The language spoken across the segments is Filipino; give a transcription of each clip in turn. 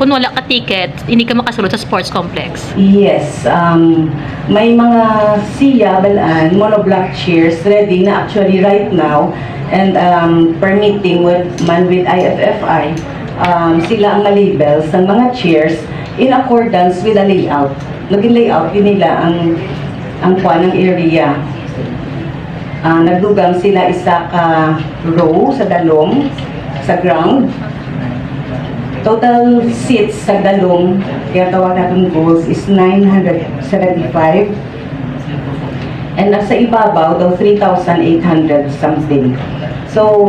kung wala ka ticket, hindi ka makasulod sa sports complex. Yes, may mga SIA, Balaan, monoblock chairs ready na actually right now and permitting with IFFI, sila ang malabel sa mga chairs in accordance with the layout. Naging layout yun nila ang kuha ng area. Nagdugang sila isa ka row sa dalong, sa ground. Total seats sa dalong, kaya tawag natin goals, is 975. And nasa ibabaw, daw 3,800 something. So,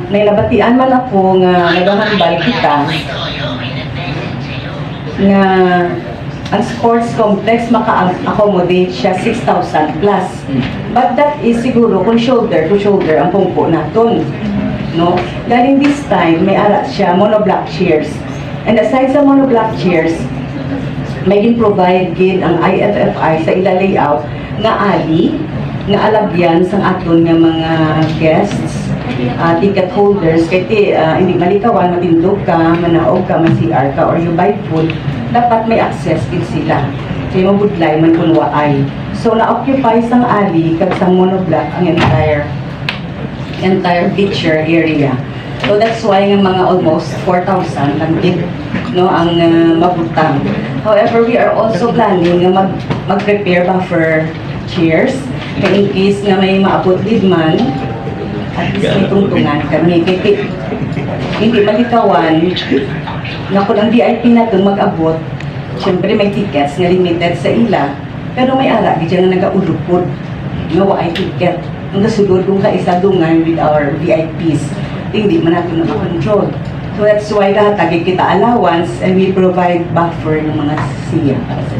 may nabatian man ako nga naghahambal kita nga ang sports complex maka-accommodate siya 6,000 plus. But that is siguro kung shoulder to shoulder ang pungpo naton. No? Galing this time, may ara siya monoblock chairs. And aside sa monoblock chairs, may provide gid ang IFFI sa ila layout nga ali, nga alabyan sang aton nga mga guests, ticket holders, kaya hindi malikawan, matindog ka, manaog ka, man-CR ka, or you buy food, dapat may access din sila. Kaya mabudlay man kung waay. So, na-occupy sang ali, kag sang monoblock ang entire picture area. So, that's why nga mga almost 4,000 lang din, no, ang mabutang. However, we are also planning nga mag-prepare buffer chairs, kaya in case nga may maabot din man, at least may tungtungan kami. Kaya hindi malikawan na kung ang VIP na doon mag-abot, syempre may tickets nga limited sa ila, pero may ara, di dyan na nag-ulupod, no, ay ticket. Ang kasulod kung kaisa dungan with our VIPs, hindi man natin nakakontrol. So that's why lahat kita allowance and we provide buffer ng mga SIA para sa